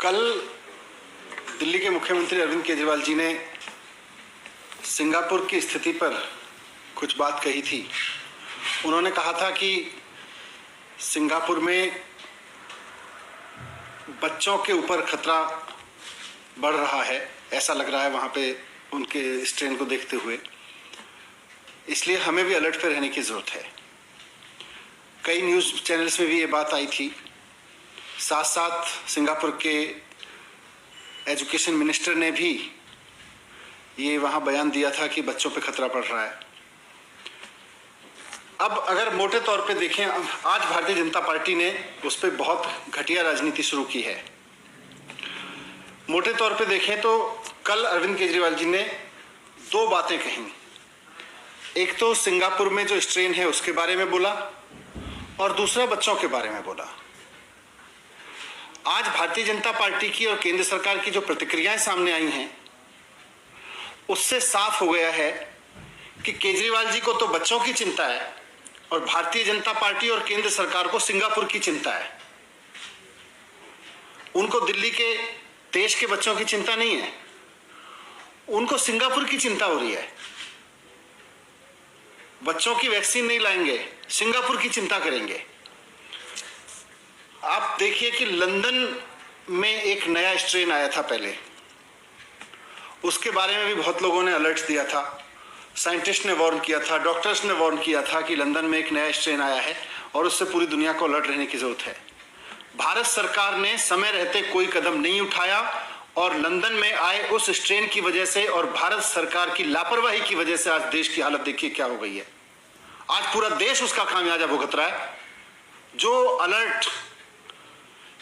कल दिल्ली के मुख्यमंत्री अरविंद केजरीवाल जी ने सिंगापुर की स्थिति पर कुछ बात कही थी। उन्होंने कहा था कि सिंगापुर में बच्चों के ऊपर खतरा बढ़ रहा है, ऐसा लग रहा है वहाँ पे उनके स्ट्रेन को देखते हुए, इसलिए हमें भी अलर्ट पर रहने की ज़रूरत है। कई न्यूज़ चैनल्स में भी ये बात आई थी। साथ साथ सिंगापुर के एजुकेशन मिनिस्टर ने भी ये वहाँ बयान दिया था कि बच्चों पे खतरा पड़ रहा है। अब अगर मोटे तौर पे देखें, आज भारतीय जनता पार्टी ने उस पर बहुत घटिया राजनीति शुरू की है। मोटे तौर पे देखें तो कल अरविंद केजरीवाल जी ने दो बातें कही। एक तो सिंगापुर में जो स्ट्रेन है उसके बारे में बोला और दूसरा बच्चों के बारे में बोला। आज भारतीय जनता पार्टी की और केंद्र सरकार की जो प्रतिक्रियाएं सामने आई हैं, उससे साफ हो गया है कि केजरीवाल जी को तो बच्चों की चिंता है और भारतीय जनता पार्टी और केंद्र सरकार को सिंगापुर की चिंता है। उनको दिल्ली के देश के बच्चों की चिंता नहीं है, उनको सिंगापुर की चिंता हो रही है। बच्चों की वैक्सीन नहीं लाएंगे, सिंगापुर की चिंता करेंगे। आप देखिए कि लंदन में एक नया स्ट्रेन आया था पहले, उसके बारे में भी बहुत लोगों ने अलर्ट दिया था। साइंटिस्ट ने वार्न किया था, डॉक्टर्स ने वार्न किया था कि लंदन में एक नया स्ट्रेन आया है और उससे पूरी दुनिया को अलर्ट रहने की जरूरत है। भारत सरकार ने समय रहते कोई कदम नहीं उठाया और लंदन में आए उस स्ट्रेन की वजह से और भारत सरकार की लापरवाही की वजह से आज देश की हालत देखिए क्या हो गई है। आज पूरा देश उसका खामियाजा भुगत रहा है। जो अलर्ट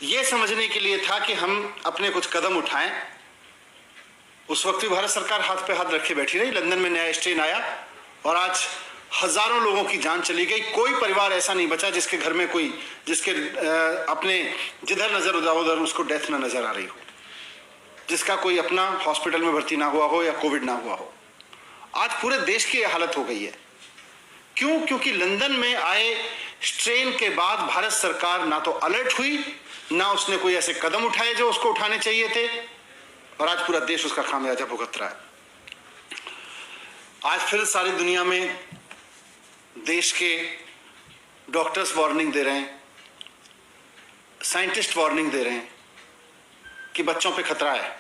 ये समझने के लिए था कि हम अपने कुछ कदम उठाएं, उस वक्त भी भारत सरकार हाथ पे हाथ रखे बैठी रही। लंदन में नया स्ट्रेन आया और आज हजारों लोगों की जान चली गई। कोई परिवार ऐसा नहीं बचा जिसके घर में कोई जिसके अपने जिधर नजर उधर उसको डेथ ना नजर आ रही हो, जिसका कोई अपना हॉस्पिटल में भर्ती ना हुआ हो या कोविड ना हुआ हो। आज पूरे देश की हालत हो गई है। क्यों? क्योंकि लंदन में आए स्ट्रेन के बाद भारत सरकार ना तो अलर्ट हुई, ना उसने कोई ऐसे कदम उठाए जो उसको उठाने चाहिए थे, और आज पूरा देश उसका खामियाजा भुगत रहा है। आज फिर सारी दुनिया में देश के डॉक्टर्स वार्निंग दे रहे हैं, साइंटिस्ट वार्निंग दे रहे हैं कि बच्चों पे खतरा है।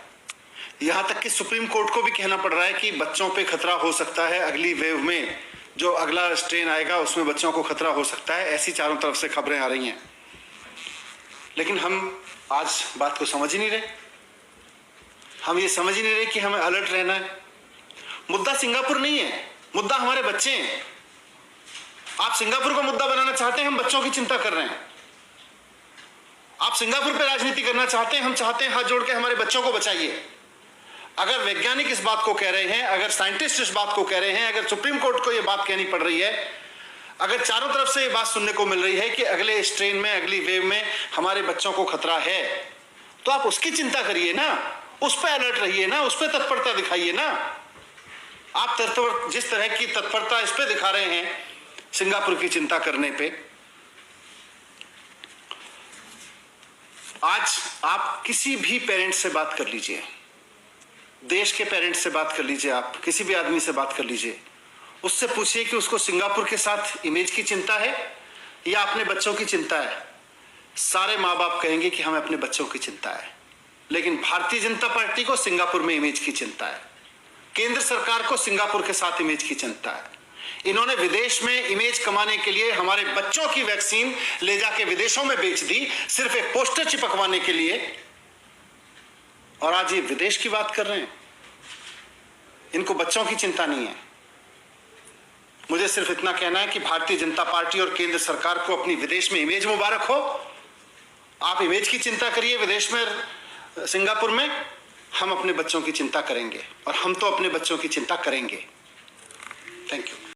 यहां तक कि सुप्रीम कोर्ट को भी कहना पड़ रहा है कि बच्चों पे खतरा हो सकता है, अगली वेव में जो अगला स्ट्रेन आएगा उसमें बच्चों को खतरा हो सकता है। ऐसी चारों तरफ से खबरें आ रही हैं, लेकिन हम आज बात को समझ ही नहीं रहे। हम ये समझ ही नहीं रहे कि हमें अलर्ट रहना है। मुद्दा सिंगापुर नहीं है, मुद्दा हमारे बच्चे हैं। आप सिंगापुर को मुद्दा बनाना चाहते हैं, हम बच्चों की चिंता कर रहे हैं। आप सिंगापुर पे राजनीति करना चाहते हैं, हम चाहते हैं हाथ जोड़ के हमारे बच्चों को बचाइए। अगर वैज्ञानिक इस बात को कह रहे हैं, अगर साइंटिस्ट इस बात को कह रहे हैं, अगर सुप्रीम कोर्ट को यह बात कहनी पड़ रही है, अगर चारों तरफ से ये बात सुनने को मिल रही है कि अगले स्ट्रेन में, अगली वेव में हमारे बच्चों को खतरा है, तो आप उसकी चिंता करिए ना, उस पर अलर्ट रहिए ना, उस पर तत्परता दिखाइए ना। आप जिस तरह की तत्परता इस पे दिखा रहे हैं सिंगापुर की चिंता करने पे, आज आप किसी भी पेरेंट्स से बात कर लीजिए, देश के पेरेंट्स से बात कर लीजिए, आप किसी भी आदमी से बात कर लीजिए, उससे पूछिए कि उसको सिंगापुर के साथ इमेज की चिंता है या अपने बच्चों की चिंता है। सारे माँ बाप कहेंगे कि हमें अपने बच्चों की चिंता है, लेकिन भारतीय जनता पार्टी को सिंगापुर में इमेज की चिंता है, केंद्र सरकार को सिंगापुर के साथ इमेज की चिंता है। इन्होंने विदेश में इमेज कमाने के लिए हमारे बच्चों की वैक्सीन ले जाके विदेशों में बेच दी, सिर्फ एक पोस्टर चिपकवाने के लिए, और आज ये विदेश की बात कर रहे हैं। इनको बच्चों की चिंता नहीं है। मुझे सिर्फ इतना कहना है कि भारतीय जनता पार्टी और केंद्र सरकार को अपनी विदेश में इमेज मुबारक हो। आप इमेज की चिंता करिए विदेश में, सिंगापुर में। हम अपने बच्चों की चिंता करेंगे और हम तो अपने बच्चों की चिंता करेंगे। Thank you.